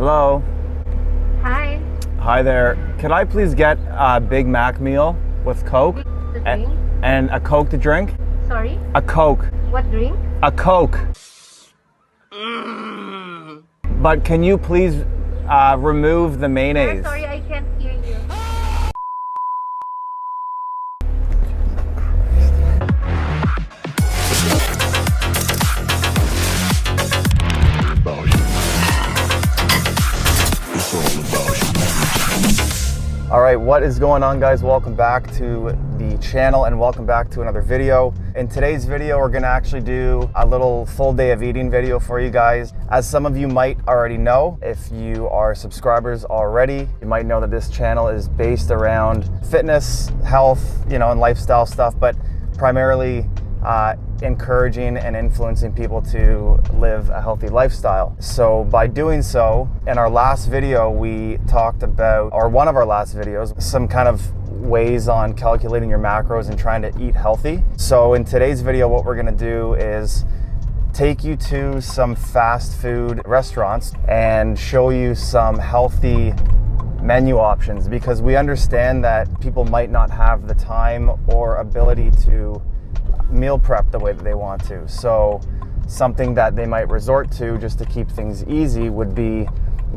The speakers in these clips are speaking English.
Hello. Hi. Hi there. Could I please get a Big Mac meal with Coke? The drink? And a Coke to drink? Sorry? A Coke. What drink? A Coke. But can you please remove the mayonnaise? Sorry, I can't hear you. All right, what is going on, guys? Welcome back to the channel and welcome back to another video. In today's video, we're gonna actually do a little full day of eating video for you guys. As some of you might already know, if you are subscribers already, you might know that this channel is based around fitness, health, and lifestyle stuff, but primarily encouraging and influencing people to live a healthy lifestyle. So by doing so, in our last video, we talked about, or one of our last videos, some kind of ways on calculating your macros and trying to eat healthy. So in today's video, what we're gonna do is take you to some fast food restaurants and show you some healthy menu options, because we understand that people might not have the time or ability to meal prep the way that they want to. So something that they might resort to just to keep things easy would be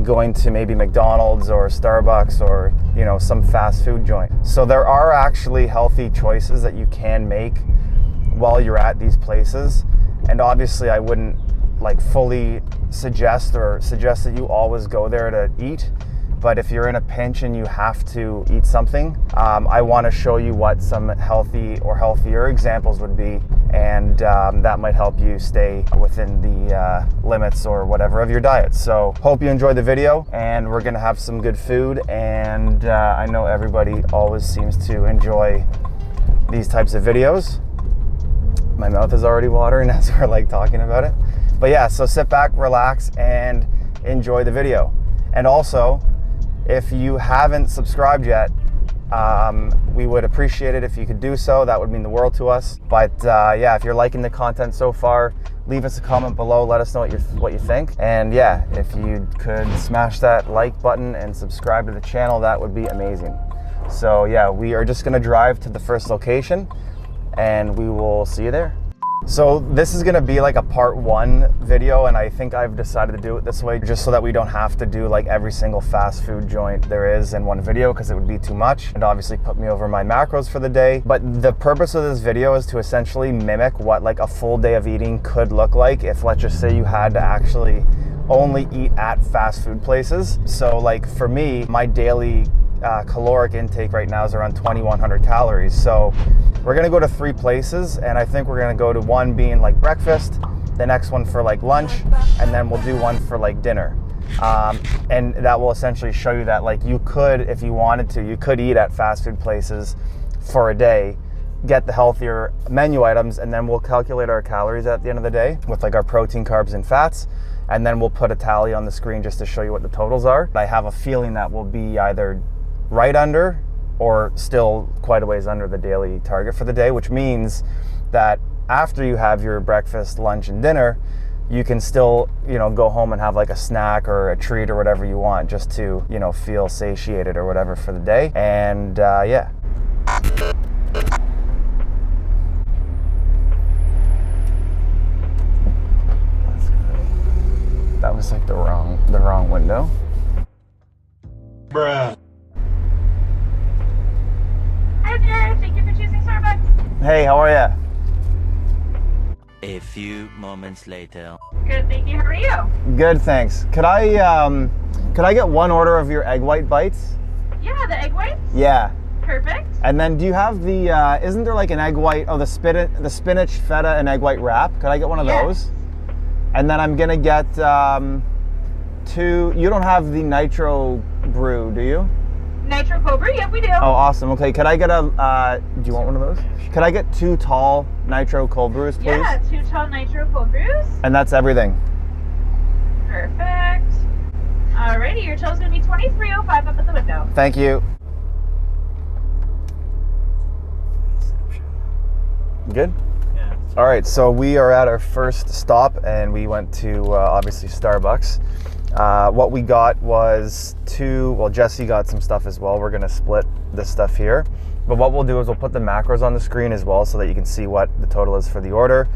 going to maybe McDonald's or Starbucks or some fast food joint. So there are actually healthy choices that you can make while you're at these places, and obviously I wouldn't fully suggest that you always go there to eat. But if you're in a pinch and you have to eat something, I want to show you what some healthy or healthier examples would be, and that might help you stay within the limits or whatever of your diet. So hope you enjoyed the video, and we're gonna have some good food, and I know everybody always seems to enjoy these types of videos. My mouth is already watering as we're talking about it. But yeah, so sit back, relax, and enjoy the video. And also, if you haven't subscribed yet, we would appreciate it if you could do so. That would mean the world to us. But yeah, if you're liking the content so far, leave us a comment below. Let us know what you think. And yeah, if you could smash that like button and subscribe to the channel, that would be amazing. So yeah, we are just gonna drive to the first location and we will see you there. So this is gonna be a part one video, and I think I've decided to do it this way just so that we don't have to do every single fast food joint there is in one video, because it would be too much and obviously put me over my macros for the day. But the purpose of this video is to essentially mimic what a full day of eating could look like if, let's just say, you had to actually only eat at fast food places. So for me, my daily caloric intake right now is around 2,100 calories. So we're gonna go to 3 places, and I think we're gonna go to one being breakfast, the next one for lunch, and then we'll do one for dinner. And that will essentially show you that you could, if you wanted to, you could eat at fast food places for a day, get the healthier menu items, and then we'll calculate our calories at the end of the day with our protein, carbs, and fats. And then we'll put a tally on the screen just to show you what the totals are. I have a feeling that will be either right under or still quite a ways under the daily target for the day, which means that after you have your breakfast, lunch, and dinner, you can still, go home and have a snack or a treat or whatever you want, just to, feel satiated or whatever for the day. And yeah. That was the wrong window. Bruh. Thank you for choosing Starbucks. Hey, how are ya? A few moments later. Good, thank you. How are you? Good, thanks. Could I get one order of your egg white bites? Yeah, the egg whites. Yeah. Perfect. And then do you have the, isn't there an egg white, the spinach, feta, and egg white wrap? Could I get one of those? And then I'm gonna get 2, you don't have the nitro brew, do you? Nitro Cobra? Yep, we do. Oh, awesome. Okay, could I get do you want one of those? Could I get 2 tall nitro cold brews, please? Yeah, 2 tall nitro cold brews. And that's everything. Perfect. Alrighty, your total's gonna be $23.05 up at the window. Thank you. Good? Yeah. All right, so we are at our first stop, and we went to obviously Starbucks. What we got was Jesse got some stuff as well. We're gonna split this stuff here. But what we'll do is we'll put the macros on the screen as well so that you can see what the total is for the order.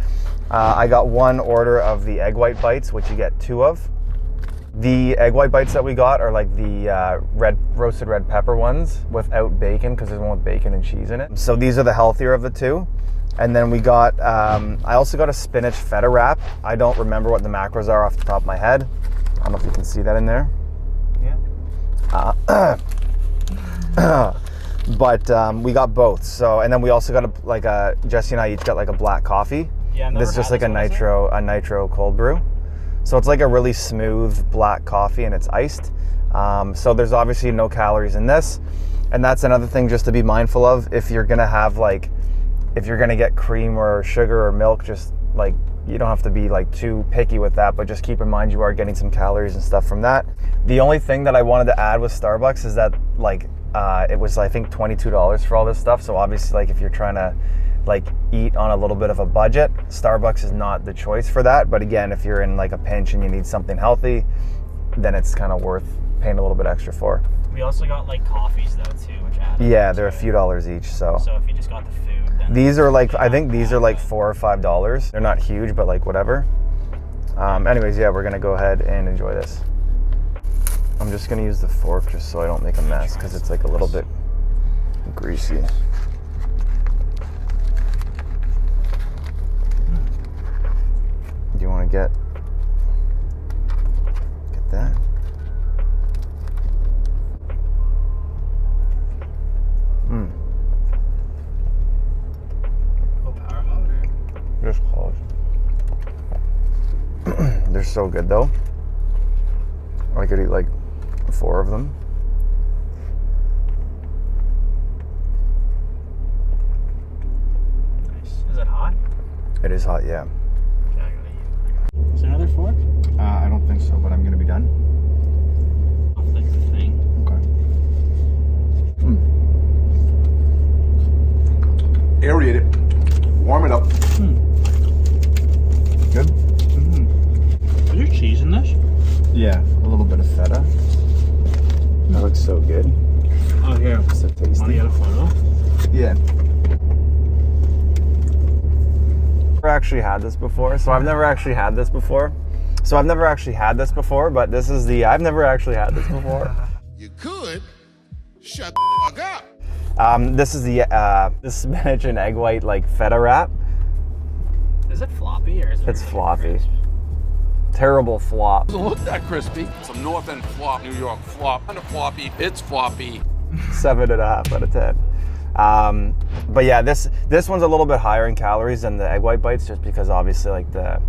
I got one order of the egg white bites, which you get 2 of. The egg white bites that we got are like the roasted red pepper ones without bacon, because there's one with bacon and cheese in it. So these are the healthier of the 2. And then we got, I also got a spinach feta wrap. I don't remember what the macros are off the top of my head. I don't know if you can see that in there. Yeah. But we got both. So, and then we also got Jesse and I each got like a black coffee. Yeah. This is just like a nitro cold brew. So it's like a really smooth black coffee and it's iced. So there's obviously no calories in this. And that's another thing just to be mindful of. If you're gonna have if you're gonna get cream or sugar or milk, just like, you don't have to be like too picky with that, but just keep in mind you are getting some calories and stuff from that. The only thing that I wanted to add with Starbucks is that it was, I think, $22 for all this stuff. So obviously, like, if you're trying to eat on a little bit of a budget, Starbucks is not the choice for that. But again, if you're in like a pinch and you need something healthy, then it's kind of worth paying a little bit extra for. We also got like coffees though too, which add. Yeah, they're a few dollars each. So if you just got the food, then these are like, I think these are like $4 or $5. They're not huge, but like whatever. Anyways, yeah, we're gonna go ahead and enjoy this. I'm just gonna use the fork just so I don't make a mess, because it's like a little bit greasy. Do you want to get that? Oh, power mode. Just close. They're so good though. I could eat like 4 of them. Nice. Is it hot? It is hot, yeah. Okay, I gotta eat. Is there another fork? I don't think so, but I'm gonna be done. I'll flick the thing. Okay. Aerate it. Warm it up. Good? Is there cheese in this? Yeah, a little bit of feta. That looks so good. Oh, here. So tasty. Want to get a photo? Yeah. I've never actually had this before, but this is the I've never actually had this before. You could shut the fuck up. This is the spinach and egg white like feta wrap. Is it floppy or is it? It's floppy. Terrible flop. Doesn't look that crispy. Some North End flop, New York flop, kind of floppy. It's floppy. 7.5 out of 10. But yeah, this one's a little bit higher in calories than the egg white bites, just because obviously like the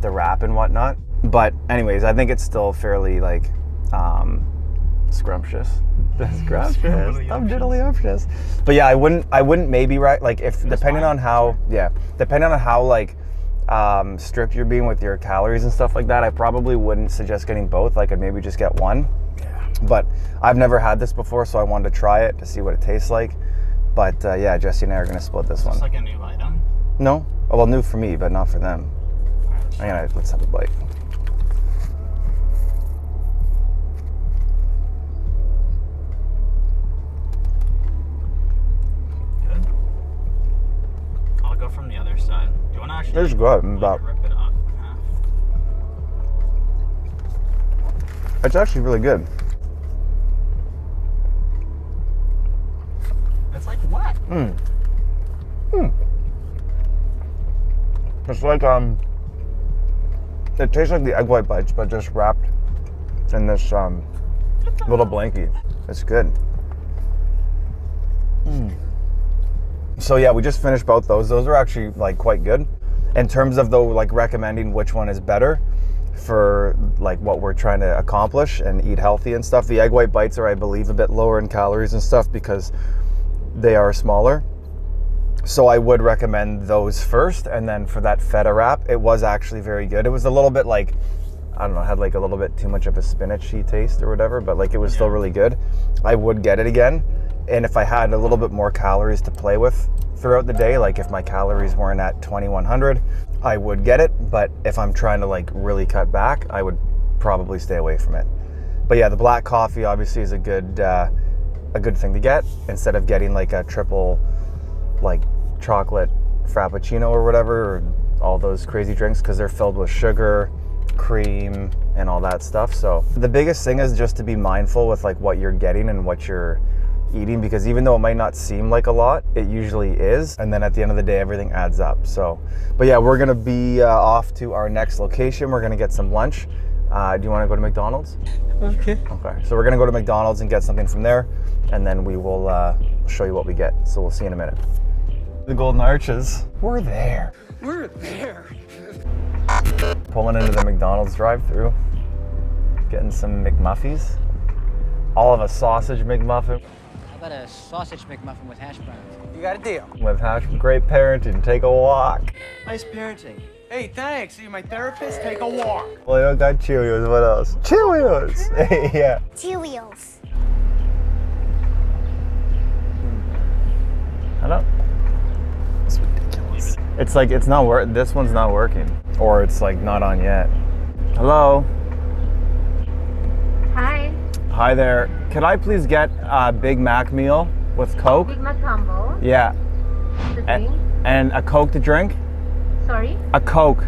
wrap and whatnot. But anyways, I think it's still fairly like scrumptious. I'm diddly-umptious. But yeah, I wouldn't maybe like if depending on how like strict you're being with your calories and stuff like that, I probably wouldn't suggest getting both. Like I'd maybe just get one. Yeah. But I've never had this before, so I wanted to try it to see what it tastes like. But yeah, Jesse and I are gonna split this one. Is this like a new item? No? Oh, well, new for me, but not for them. Let's have a bite. Good. I'll go from the other side. Do you want to actually? It's good. Rip it off in half. It's actually really good. It's like what? It's like it tastes like the egg white bites, but just wrapped in this little blankie. It's good. So yeah, we just finished both those. Those are actually like quite good. In terms of though, like recommending which one is better for like what we're trying to accomplish and eat healthy and stuff. The egg white bites are, I believe, a bit lower in calories and stuff because they are smaller. So I would recommend those first, and then for that feta wrap, it was actually very good. It was a little bit like, I don't know, had like a little bit too much of a spinachy taste or whatever, but like it was still really good. I would get it again. And if I had a little bit more calories to play with throughout the day, like if my calories weren't at 2100, I would get it. But if I'm trying to like really cut back, I would probably stay away from it. But yeah, the black coffee obviously is a good thing to get instead of getting like a triple like chocolate frappuccino or whatever, or all those crazy drinks, because they're filled with sugar, cream, and all that stuff. So the biggest thing is just to be mindful with like what you're getting and what you're eating, because even though it might not seem like a lot, it usually is, and then at the end of the day everything adds up. So but yeah, we're gonna be off to our next location. We're gonna get some lunch. Do you want to go to McDonald's? Okay. So we're gonna go to McDonald's and get something from there, and then we will show you what we get. So we'll see you in a minute. The Golden Arches, we're there. We're there. Pulling into the McDonald's drive-thru, getting some McMuffies. All of a sausage McMuffin. How about a sausage McMuffin with hash browns? You got a deal. With hash, great parenting, take a walk. Nice parenting. Hey, thanks. You're my therapist. Take a walk. Well, you don't got Cheerios, what else? Cheerios! Yeah. Cheerios. I don't. It's ridiculous. It's like, it's not working. This one's not working. Or it's like not on yet. Hello? Hi. Hi there. Could I please get a Big Mac meal with Coke? Big Mac combo. Yeah. The drink. And a Coke to drink? Sorry. A Coke.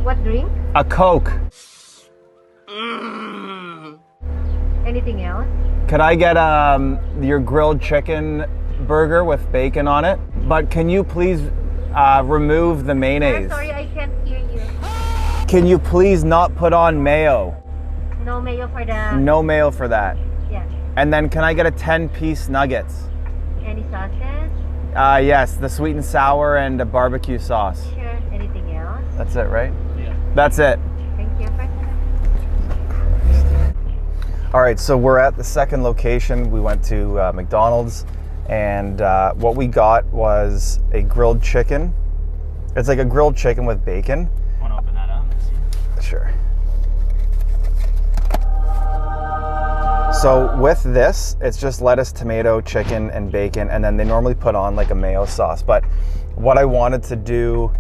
What drink? A Coke. Anything else? Could I get your grilled chicken burger with bacon on it? But can you please remove the mayonnaise? Sorry, I can't hear you. Can you please not put on mayo? No mayo for the. No mayo for that. Yeah. And then can I get a 10-piece nuggets? Any sauces? Yes, the sweet and sour and a barbecue sauce. Sure. Anything else? That's it, right? Yeah. That's it. Thank you for All right, so we're at the second location. We went to McDonald's, and what we got was a grilled chicken. It's like a grilled chicken with bacon. Want to open that up? Sure. So with this, it's just lettuce, tomato, chicken, and bacon, and then they normally put on like a mayo sauce. But what I wanted to do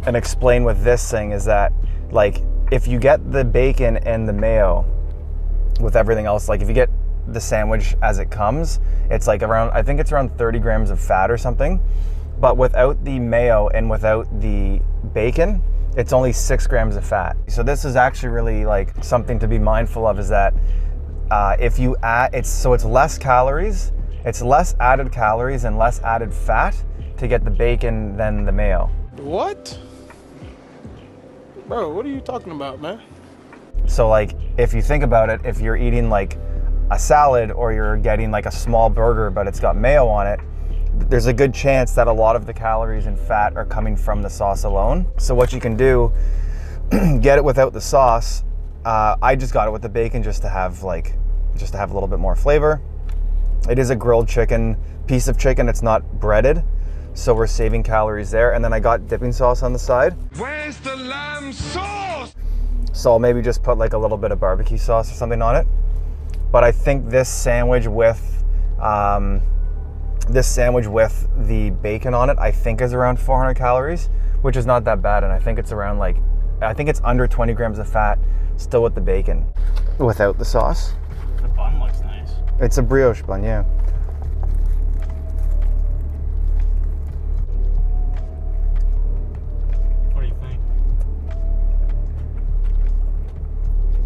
and explain with this thing is that, like, if you get the bacon and the mayo with everything else, like if you get the sandwich as it comes, it's like around, I think it's around 30 grams of fat or something. But without the mayo and without the bacon, it's only 6 grams of fat. So this is actually really like something to be mindful of, is that if you add, it's less calories, it's less added calories and less added fat to get the bacon than the mayo. What? Bro, what are you talking about, man? So like, if you think about it, if you're eating like a salad or you're getting like a small burger but it's got mayo on it, there's a good chance that a lot of the calories and fat are coming from the sauce alone. So what you can do, get it without the sauce. I just got it with the bacon just to have a little bit more flavor. It is a grilled chicken, piece of chicken, it's not breaded, so we're saving calories there. And then I got dipping sauce on the side. Where's the lamb sauce? So I'll maybe just put like a little bit of barbecue sauce or something on it. But I think this sandwich with the bacon on it, I think is around 400 calories, which is not that bad. And I think it's around like, I think it's under 20 grams of fat still with the bacon, without the sauce. The bun looks nice. It's a brioche bun, yeah. What do you think?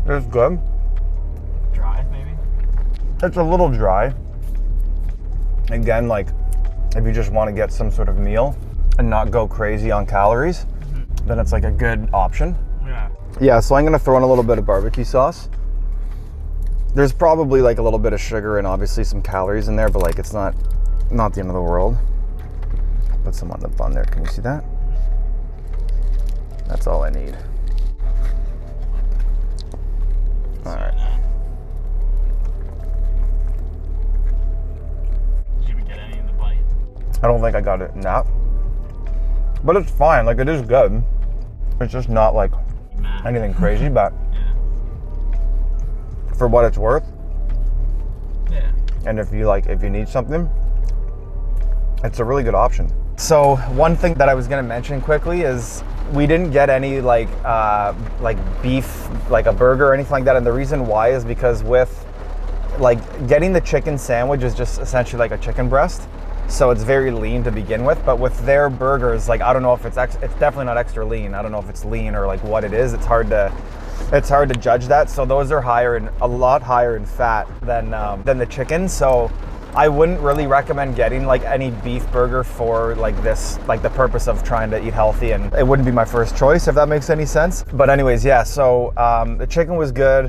It's good. Dry, maybe? It's a little dry. Again, like, if you just want to get some sort of meal and not go crazy on calories, then it's like a good option. Yeah. Yeah, so I'm gonna throw in a little bit of barbecue sauce. There's probably like a little bit of sugar and obviously some calories in there, but like it's not the end of the world. Put some on the bun there, can you see that? That's all I need. All right. Did you even get any in the bite? I don't think I got it in that. But it's fine, like it is good. It's just not like anything crazy, but Yeah. for what it's worth, Yeah. and if you need something, it's a really good option. So one thing that I was gonna mention quickly is we didn't get any like beef, like a burger or anything like that. And the reason why is because with like getting the chicken sandwich is just essentially like a chicken breast. So it's very lean to begin with, but with their burgers, like I don't know if it's definitely not extra lean. I don't know if it's lean or like what it is. It's hard to judge that. So those are a lot higher in fat than the chicken. So I wouldn't really recommend getting like any beef burger for like this, like the purpose of trying to eat healthy, and it wouldn't be my first choice if that makes any sense. But anyways, yeah, so the chicken was good.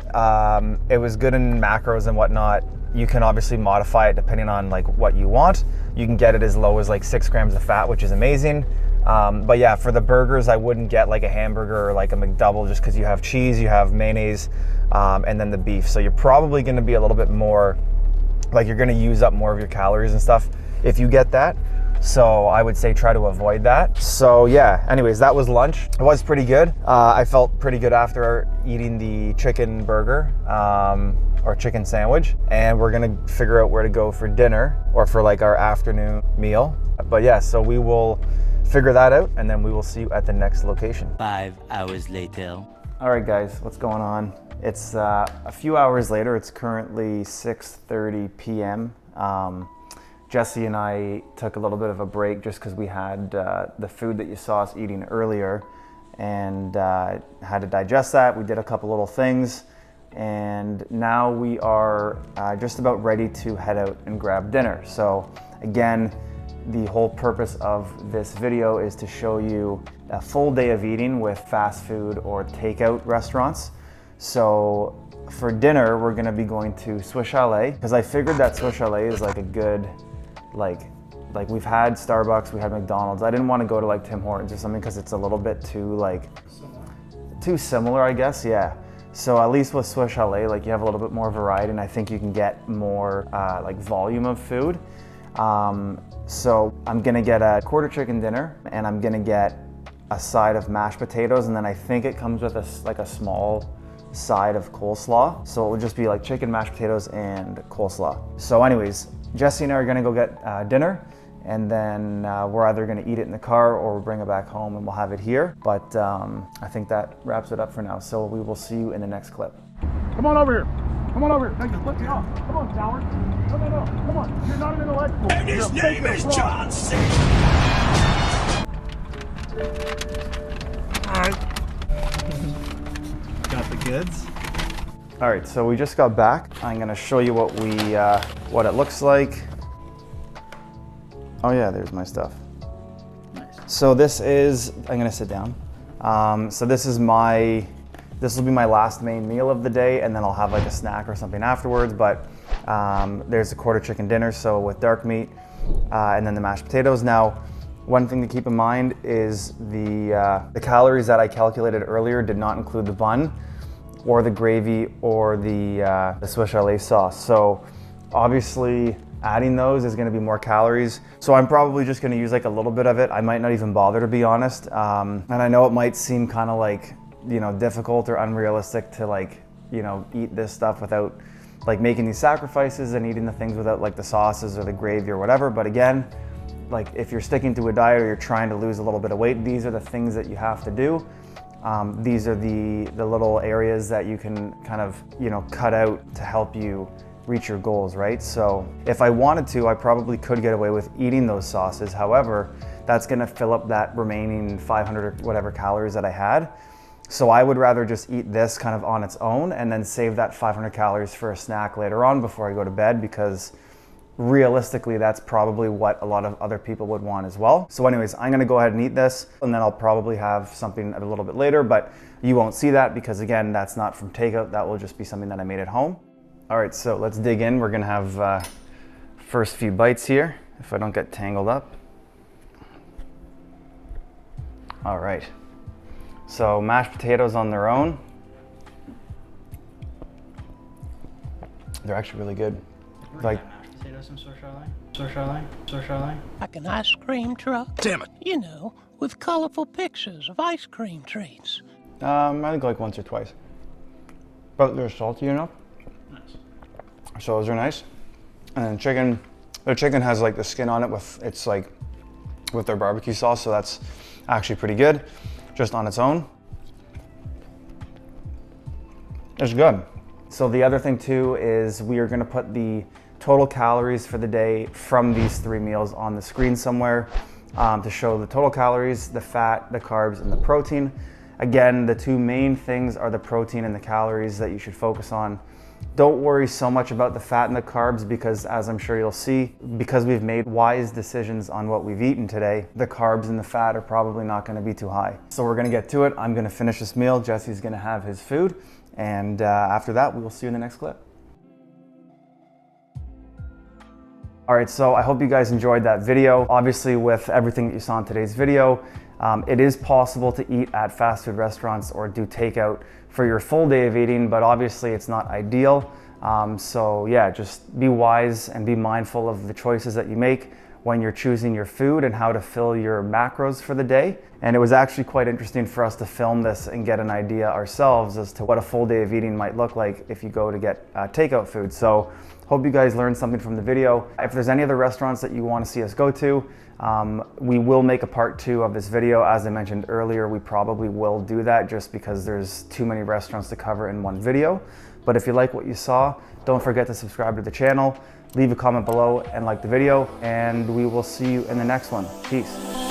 It was good in macros and whatnot. You can obviously modify it depending on like what you want. You can get it as low as like 6 grams of fat, which is amazing. But yeah, for the burgers, I wouldn't get like a hamburger or like a McDouble just because you have cheese, you have mayonnaise, and then the beef. So you're probably gonna be a little bit more, like you're gonna use up more of your calories and stuff if you get that. So I would say try to avoid that. So yeah, anyways, that was lunch. It was pretty good. I felt pretty good after eating the chicken burger or chicken sandwich. And we're gonna figure out where to go for dinner or for like our afternoon meal. But yeah, so we will figure that out and then we will see you at the next location. 5 hours later. All right guys, what's going on? It's a few hours later. It's currently 6:30 p.m. Jesse and I took a little bit of a break just because we had the food that you saw us eating earlier and had to digest that. We did a couple little things and now we are just about ready to head out and grab dinner. So again, the whole purpose of this video is to show you a full day of eating with fast food or takeout restaurants. So for dinner, we're gonna be going to Swiss Chalet because I figured that Swiss Chalet is like a good, like we've had Starbucks, we had McDonald's. I didn't want to go to like Tim Hortons or something because it's a little bit too similar, I guess, yeah. So at least with Swiss Chalet, like you have a little bit more variety and I think you can get more like volume of food. So I'm gonna get a quarter chicken dinner and I'm gonna get a side of mashed potatoes and then I think it comes with a small side of coleslaw. So it will just be like chicken, mashed potatoes, and coleslaw. So anyways, Jesse and I are gonna go get dinner and then we're either gonna eat it in the car or we'll bring it back home and we'll have it here. But I think that wraps it up for now. So we will see you in the next clip. Come on over here. Come on over here. Now just lift me off. Come on, coward. No. Come on. You're not an intellectual. And his name is John C. Got the goods. All right, so we just got back. I'm gonna show you what it looks like. Oh yeah, there's my stuff. Nice. So this is, I'm gonna sit down. So this will be my last main meal of the day and then I'll have like a snack or something afterwards, but there's a quarter chicken dinner, so with dark meat, and then the mashed potatoes. Now, one thing to keep in mind is the calories that I calculated earlier did not include the bun or the gravy or the Swiss Chalet sauce. So obviously adding those is gonna be more calories. So I'm probably just gonna use like a little bit of it. I might not even bother, to be honest. And I know it might seem kind of like, you know, difficult or unrealistic to like, you know, eat this stuff without like making these sacrifices and eating the things without like the sauces or the gravy or whatever. But again, like if you're sticking to a diet or you're trying to lose a little bit of weight, these are the things that you have to do. These are the little areas that you can kind of, you know, cut out to help you reach your goals, right? So if I wanted to, I probably could get away with eating those sauces. However, that's gonna fill up that remaining 500 or whatever calories that I had. So I would rather just eat this kind of on its own and then save that 500 calories for a snack later on before I go to bed, because realistically, that's probably what a lot of other people would want as well. So anyways, I'm gonna go ahead and eat this and then I'll probably have something a little bit later, but you won't see that because again, that's not from takeout. That will just be something that I made at home. All right, so let's dig in. We're gonna have first few bites here, if I don't get tangled up. All right. So mashed potatoes on their own, they're actually really good. Like Mashed potatoes from Swiss Chalet. Like an ice cream truck. Damn it. You know, with colorful pictures of ice cream treats. I think like once or twice, but they're salty enough. Nice. So those are nice. And then chicken, the chicken has like the skin on it with, it's like with their barbecue sauce, so that's actually pretty good just on its own. It's good. So the other thing too is we are gonna put the total calories for the day from these 3 meals on the screen somewhere to show the total calories, the fat, the carbs, and the protein. Again, the 2 main things are the protein and the calories that you should focus on. Don't worry so much about the fat and the carbs because, as I'm sure you'll see, because we've made wise decisions on what we've eaten today, the carbs and the fat are probably not gonna be too high. So we're gonna get to it. I'm gonna finish this meal. Jesse's gonna have his food. And after that, we will see you in the next clip. All right, so I hope you guys enjoyed that video. Obviously, with everything that you saw in today's video, it is possible to eat at fast food restaurants or do takeout for your full day of eating, but obviously it's not ideal. So yeah, just be wise and be mindful of the choices that you make when you're choosing your food and how to fill your macros for the day. And it was actually quite interesting for us to film this and get an idea ourselves as to what a full day of eating might look like if you go to get takeout food. So hope you guys learned something from the video. If there's any other restaurants that you want to see us go to, we will make a part 2 of this video. As I mentioned earlier, we probably will do that just because there's too many restaurants to cover in one video. But if you like what you saw, don't forget to subscribe to the channel, leave a comment below and like the video, and we will see you in the next one. Peace.